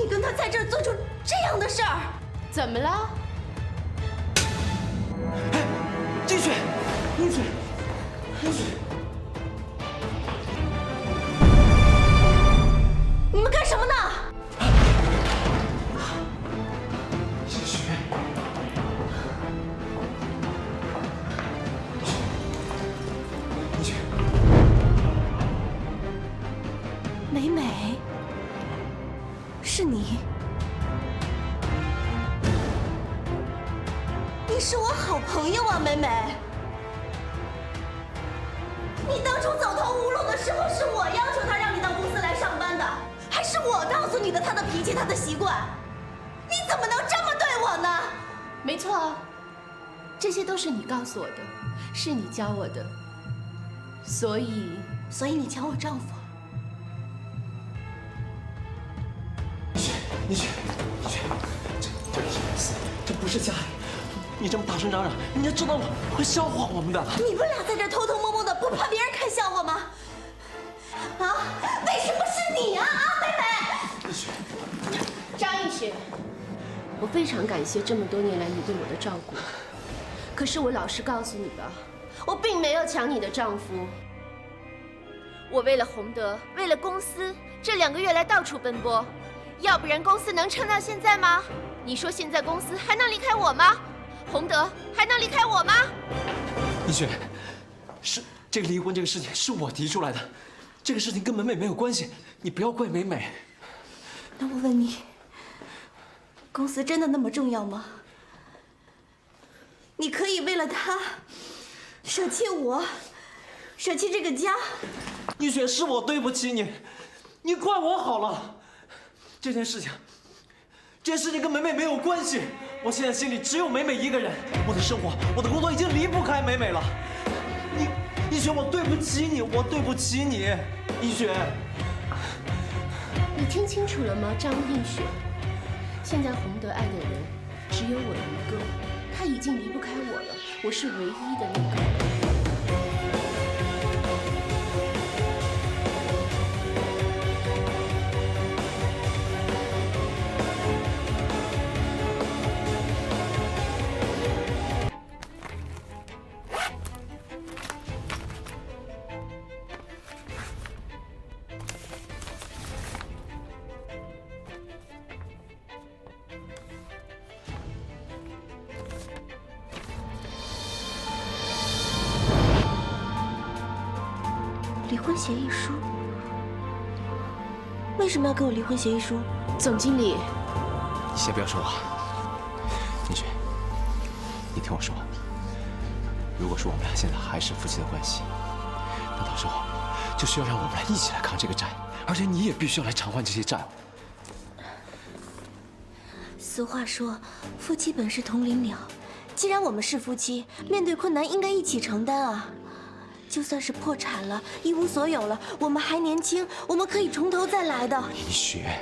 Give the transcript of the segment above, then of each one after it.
你跟他在这儿做出这样的事儿，怎么了？哎，金雪，金雪，金雪，你们干什么呢？金雪，金雪，美美，是你。 你是我好朋友啊，美美。你当初走投无路的时候，是我要求他让你到公司来上班的，还是我告诉你的他的脾气、他的习惯？你怎么能这么对我呢？没错，这些都是你告诉我的，是你教我的，所以你抢我丈夫？你去，这里是公司，这不是家里。 你这么大声嚷嚷，人家知道了会笑话我们的。你们俩在这偷偷摸摸的，不怕别人看笑话吗？啊？为什么是你啊？美美。逸雪，张逸雪，我非常感谢这么多年来你对我的照顾。可是我老实告诉你吧，我并没有抢你的丈夫。我为了洪德，为了公司，这2个月来到处奔波，要不然公司能撑到现在吗？你说现在公司还能离开我吗？ 洪德还能离开我吗？逸雪，是这个离婚这个事情是我提出来的，这个事情跟美美没有关系，你不要怪美美。那我问你，公司真的那么重要吗？你可以为了他舍弃我，舍弃这个家？逸雪，是我对不起你，你怪我好了。这件事情跟美美没有关系。 我现在心里只有美美一个人，我的生活、我的工作已经离不开美美了。逸雪，我对不起你，我对不起你，逸雪。你听清楚了吗，张逸雪？现在洪德爱的人只有我一个，他已经离不开我了，我是唯一的那个。 离婚协议书？为什么要给我离婚协议书？总经理，你先不要说话。金雪，你听我说，如果说我们俩现在还是夫妻的关系，那到时候就需要让我们俩一起来扛这个债，而且你也必须要来偿还这些债务。俗话说，夫妻本是同林鸟。既然我们是夫妻，面对困难应该一起承担啊。 就算是破产了，一无所有了，我们还年轻，我们可以从头再来的。逸雪，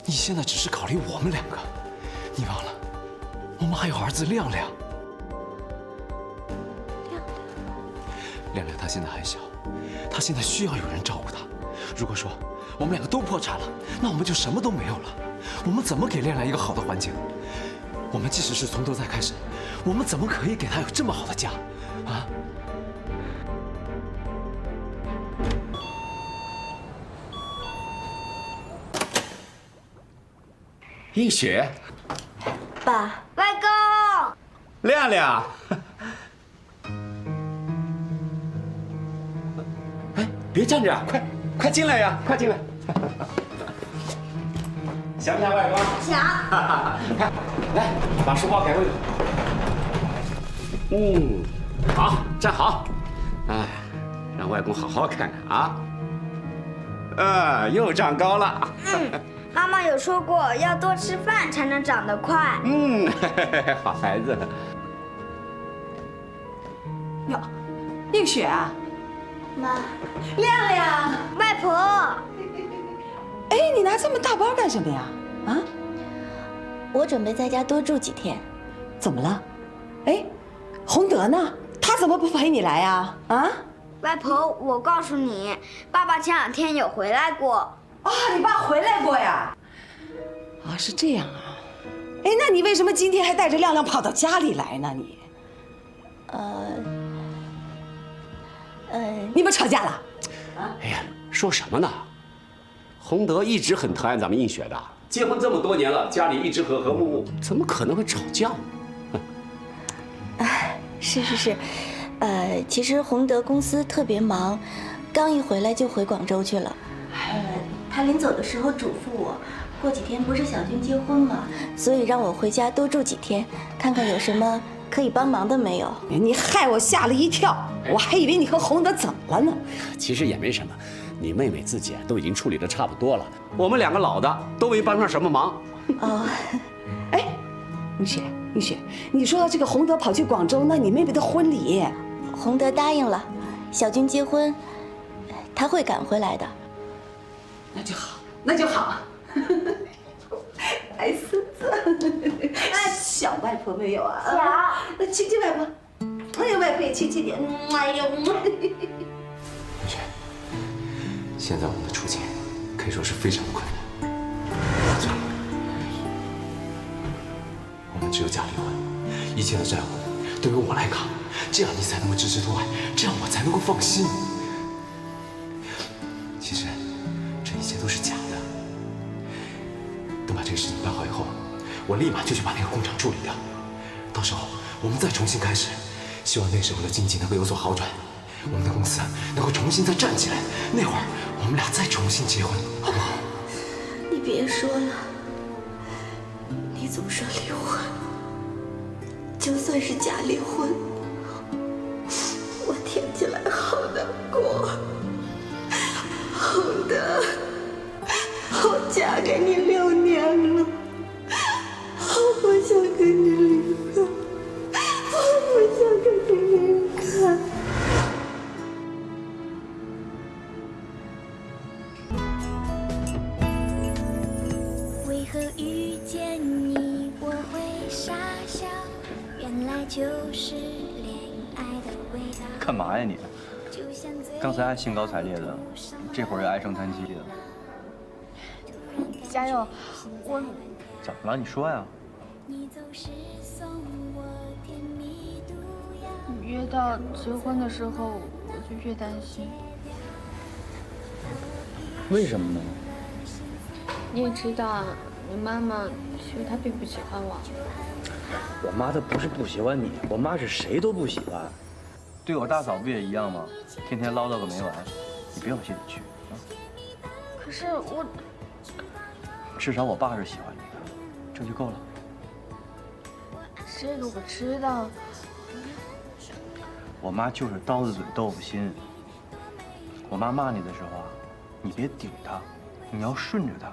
你现在只是考虑我们2个，你忘了，我们还有儿子亮亮。亮亮他现在还小，他现在需要有人照顾他。如果说我们2个都破产了，那我们就什么都没有了。我们怎么给亮亮一个好的环境？我们即使是从头再开始，我们怎么可以给他有这么好的家？啊？ 逸雪，爸，外公，亮亮，哎，别站着，快进来呀，快进来！想不想外公？想。看，来，把书包给我。好，站好。哎，让外公好好看看啊。又长高了。妈妈有说过，要多吃饭才能长得快。好孩子。哟，映雪啊，妈，亮亮，外婆，哎，你拿这么大包干什么呀？啊？我准备在家多住几天。怎么了？哎，洪德呢？他怎么不陪你来呀？啊？外婆，我告诉你，爸爸前2天有回来过。啊，你爸回来过呀？啊，是这样啊。哎，那你为什么今天还带着亮亮跑到家里来呢？你，你们吵架了？哎呀，说什么呢？洪德一直很疼爱咱们映雪的，结婚这么多年了，家里一直和和睦睦，怎么可能会吵架呢？是，其实洪德公司特别忙，刚一回来就回广州去了。他临走的时候嘱咐我，过几天不是小军结婚嘛，所以让我回家多住几天，看看有什么可以帮忙的没有。你害我吓了一跳，我还以为你和洪德怎么了呢。其实也没什么，你妹妹自己都已经处理得差不多了，我们两个老的都没帮上什么忙。哦，哎，映雪，你说到这个洪德跑去广州，那你妹妹的婚礼，洪德答应了，小军结婚，他会赶回来的。那就好。哎，孙子，小外婆没有啊？小，那亲亲外婆。哎呀，外婆也亲亲你。哎呦，映雪，现在我们的处境可以说是非常的困难。算了，我们只有假离婚，一切的债务都由我来扛，这样你才能够支持杜爱，这样我才能够放心。其实这一切都是假的。等把这个事情办好以后，我立马就去把那个工厂处理掉。到时候我们再重新开始，希望那时候的经济能够有所好转，我们的公司能够重新再站起来。那会儿我们俩再重新结婚，好不好？你别说了，你总说离婚，就算是假离婚，我听起来好难过。洪德，我嫁给你6年了，我不想跟你离婚，我不想跟你离开。为何遇见你我会傻笑？原来就是恋爱的味道。干嘛呀你？刚才还兴高采烈的，这会儿又唉声叹气的。加油！我怎么了？你说呀。越到结婚的时候，我就越担心。为什么呢？你也知道啊，你妈妈其实她并不喜欢我。我妈她不是不喜欢你，我妈是谁都不喜欢。对我大嫂不也一样吗？天天唠叨个没完，你别往心里去啊。可是我，至少我爸是喜欢你的，这就够了。这个我知道。我妈就是刀子嘴豆腐心。我妈骂你的时候啊，你别顶她，你要顺着她。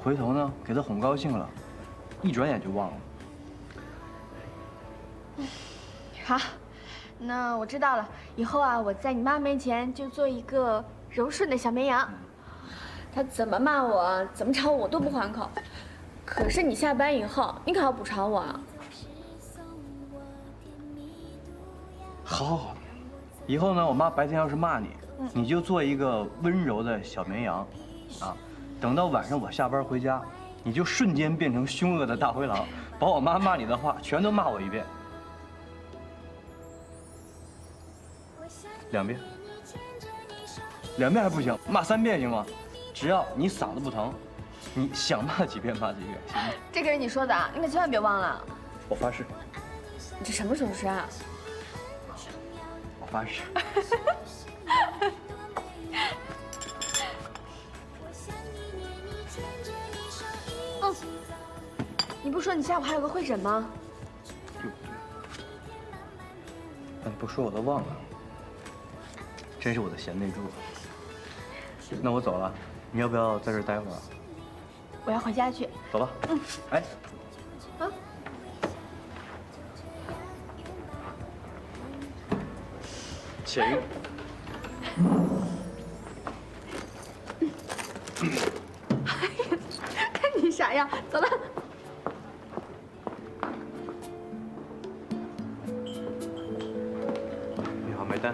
回头呢，给她哄高兴了，一转眼就忘了。好，那我知道了。以后啊，我在你妈面前就做一个柔顺的小绵羊。她怎么骂我，怎么吵我都不还口。可是你下班以后，你可要不吵我啊。好，以后呢，我妈白天要是骂你，你就做一个温柔的小绵羊，啊，等到晚上我下班回家，你就瞬间变成凶恶的大灰狼，把我妈骂你的话全都骂我一遍，2遍，2遍还不行，骂3遍行吗？只要你嗓子不疼，你想骂几遍骂几遍，行吗？这个是你说的啊，你可千万别忘了。我发誓，你这什么手势啊？我发誓。嗯，你不说你下午还有个会诊吗？对，那你不说我都忘了，真是我的贤内助。那我走了，你要不要在这儿待会儿啊？我要回家去。走吧。嗯。哎。啊。请。看你傻样，走了。你好，买单。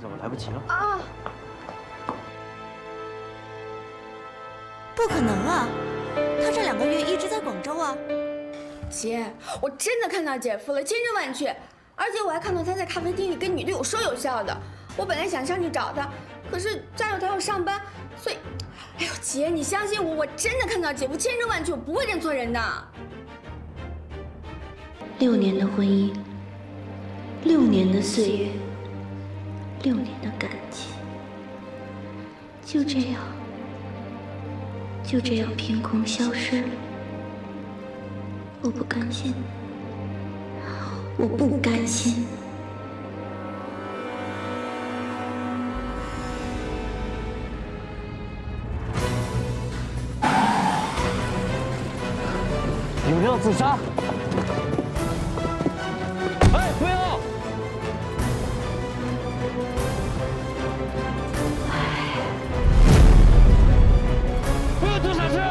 子，我来不及了。啊！不可能啊，他这2个月一直在广州啊。姐，我真的看到姐夫了，千真万确，而且我还看到他在咖啡厅里跟女的有说有笑的。我本来想上去找他，可是家有他要上班，所以，哎呦，姐，你相信我，我真的看到姐夫，千真万确，我不会认错人的。6年的婚姻，6年的岁月，6年的感情，就这样凭空消失了。我不甘心，我不甘心。有人要自杀！哎，不要！不要做傻事！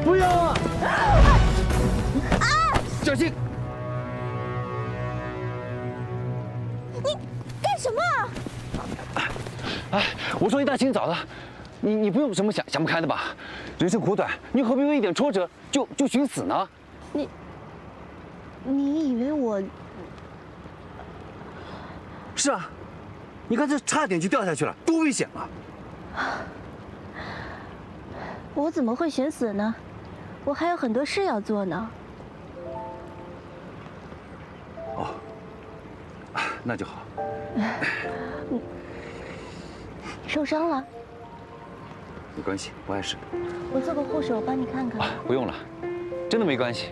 不要啊！小心！你干什么啊？哎，我说一大清早的，你不用什么想不开的吧？人生苦短，你何必为一点挫折就寻死呢？你以为我？是啊，你看这差点就掉下去了，多危险啊！我怎么会寻死呢？我还有很多事要做呢。哦，那就好。你受伤了？没关系，不碍事。我做个护士，我帮你看看。不用了，真的没关系。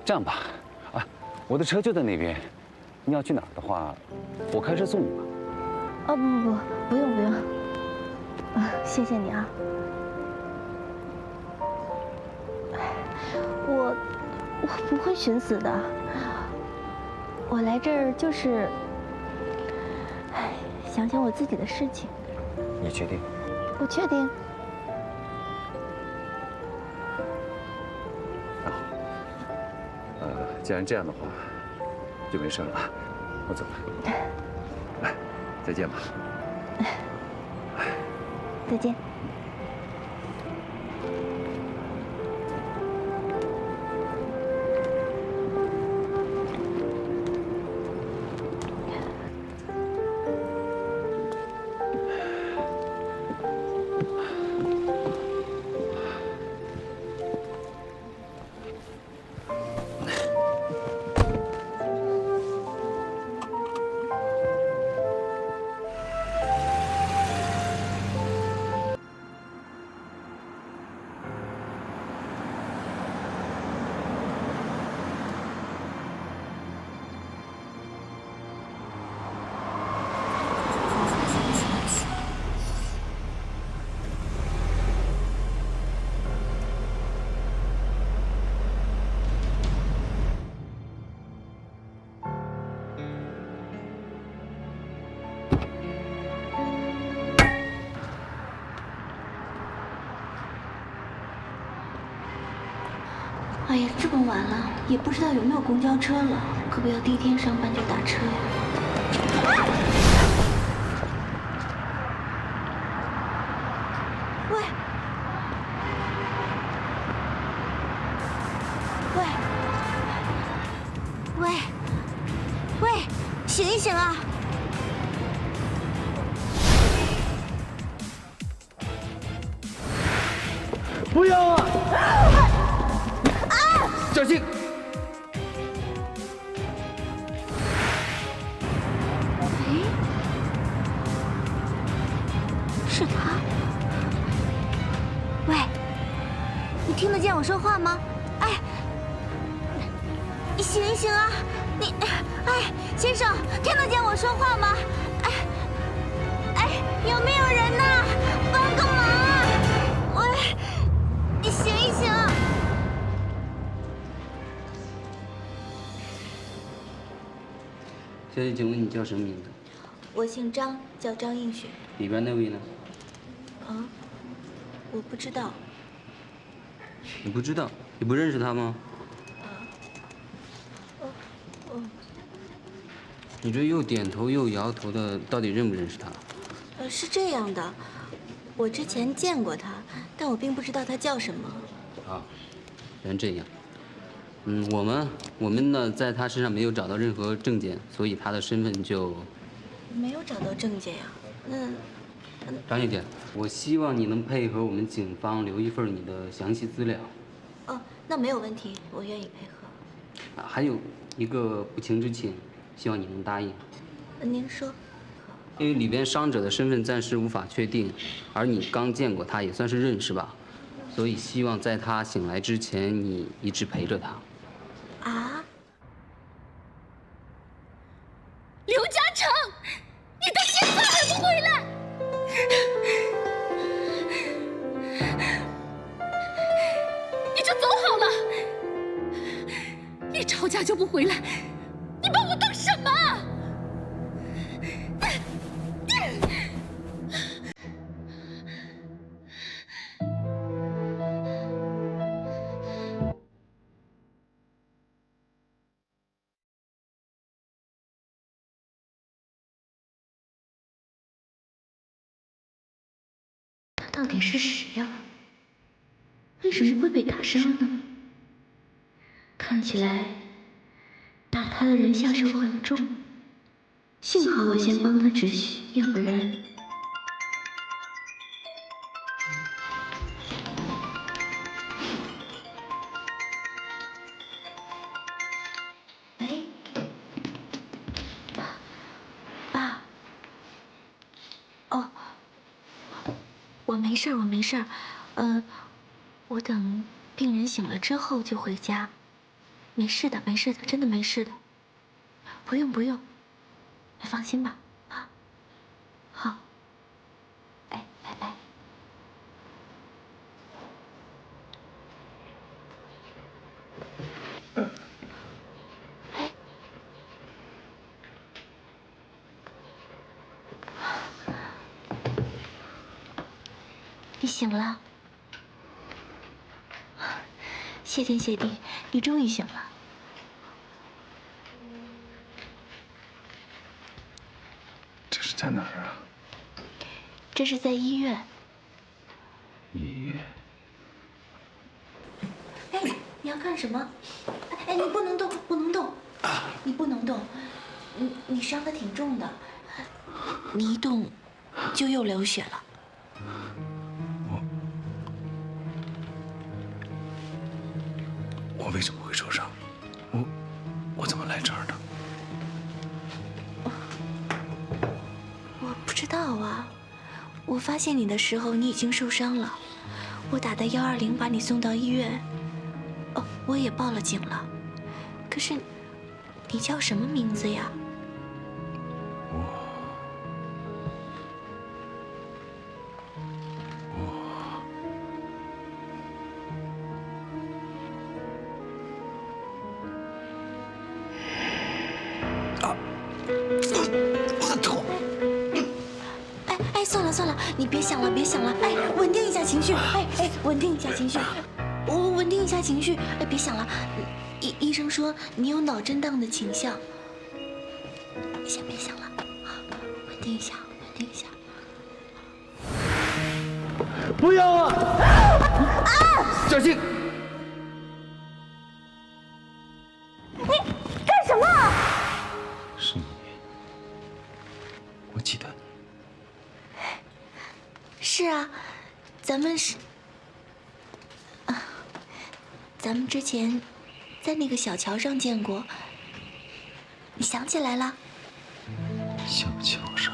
这样吧，我的车就在那边，你要去哪儿的话，我开车送你吧。哦不用，谢谢你啊。我不会寻死的，我来这儿就是，想想我自己的事情。你确定？我确定。既然这样的话，就没事了啊，我走了。来，再见吧。再见。哎呀，这么晚了，也不知道有没有公交车了，可不要第一天上班就打车呀。喂，醒一醒啊！不要啊！小心！是他。喂，你听得见我说话吗？哎，你醒一醒啊！你，哎，先生，听得见我说话吗？哎，有没有人呢？帮个忙啊！喂，你醒一醒！小姐，请问你叫什么名字？我姓张，叫张映雪。里边那位呢？啊，我不知道。你不知道？你不认识他吗？你这又点头又摇头的，到底认不认识他？是这样的，我之前见过他，但我并不知道他叫什么。啊，原来这样。我们呢，在他身上没有找到任何证件，所以他的身份就没有找到证件呀。那张小姐，我希望你能配合我们警方留一份你的详细资料。哦，那没有问题，我愿意配合。啊，还有一个不情之请，希望你能答应。您说。因为里边伤者的身份暂时无法确定，而你刚见过他，也算是认识吧，所以希望在他醒来之前，你一直陪着他。啊！刘嘉诚，你到现在还不回来？你就走好了，一吵架就不回来，你把我当什么？到底是谁呀？为什么会被打伤呢？看起来打他的人下手很重，幸好我先帮他止血，要不然……喂，爸。哦。我没事，我没事，我等病人醒了之后就回家，没事的，没事的，真的没事的，不用不用，你放心吧，啊，好，哎，拜拜。你醒了，谢天谢地，你终于醒了。这是在哪儿啊？这是在医院。医院？哎，你要干什么？哎，你不能动，不能动，你不能动，你伤得挺重的，你一动就又流血了。我为什么会受伤？我怎么来这儿的？我不知道啊，我发现你的时候你已经受伤了，我打的120把你送到医院，哦，我也报了警了。可是，你叫什么名字呀？算了，你别想了，别想了，哎，稳定一下情绪，哎，稳定一下情绪，我稳定一下情绪，哎，别想了，医生说你有脑震荡的倾向，先别想了，稳定一下，稳定一下。不要啊！小心！你干什么？是你，我记得。是啊，咱们之前在那个小桥上见过，你想起来了？小桥上，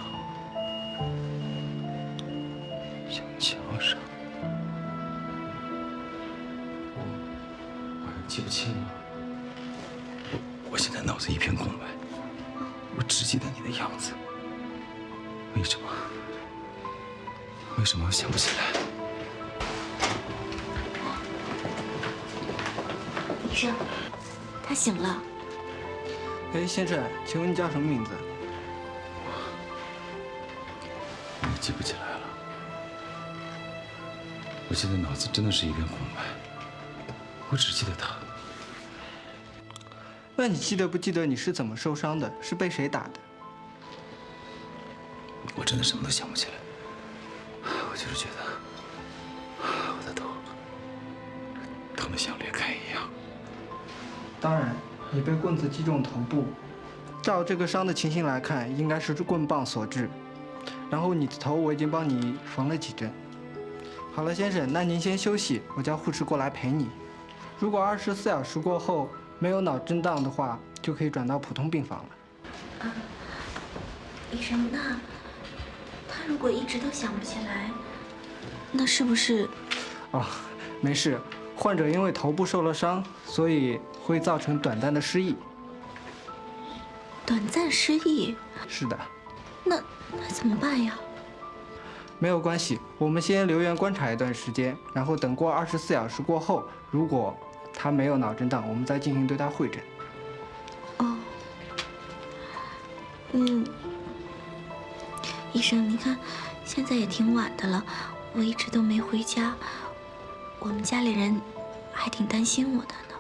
小桥上，我记不清了。我现在脑子一片空白，我只记得你的样子。为什么？为什么我想不起来？医生，他醒了。哎，先生，请问你叫什么名字？我也记不起来了。我现在脑子真的是一片空白，我只记得他。那你记得不记得你是怎么受伤的？是被谁打的？我真的什么都想不起来。我就是觉得我的头疼得像裂开一样。当然，你被棍子击中头部，照这个伤的情形来看，应该是棍棒所致。然后你的头我已经帮你缝了几针。好了，先生，那您先休息，我叫护士过来陪你。如果24小时过后没有脑震荡的话，就可以转到普通病房了。医生，那他如果一直都想不起来，那是不是？哦，没事，患者因为头部受了伤，所以会造成短暂的失忆。短暂失忆？是的。那怎么办呀？没有关系，我们先留院观察一段时间，然后等过24小时过后，如果他没有脑震荡，我们再进行对他会诊。哦，医生，你看，现在也挺晚的了，我一直都没回家，我们家里人还挺担心我的呢。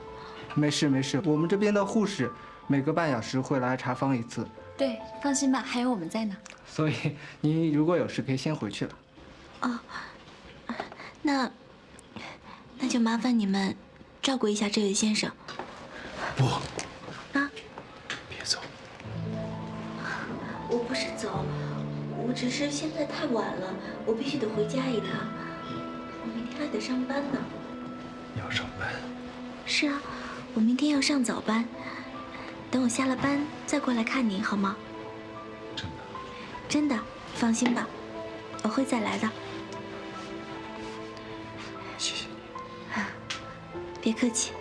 没事没事，我们这边的护士每个半小时会来查房一次。对，放心吧，还有我们在呢。所以你如果有事可以先回去了。哦，那就麻烦你们照顾一下这位先生。不。啊？别走。我不是走，我只是现在太晚了，我必须得回家一趟。我明天还得上班呢。你要上班？是啊，我明天要上早班。等我下了班再过来看你好吗？真的？真的，放心吧，我会再来的。谢谢你。别客气。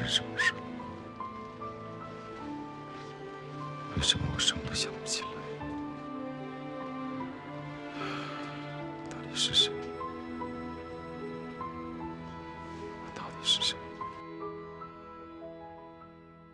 什么事？为什么我什么都想不起来？到底是谁？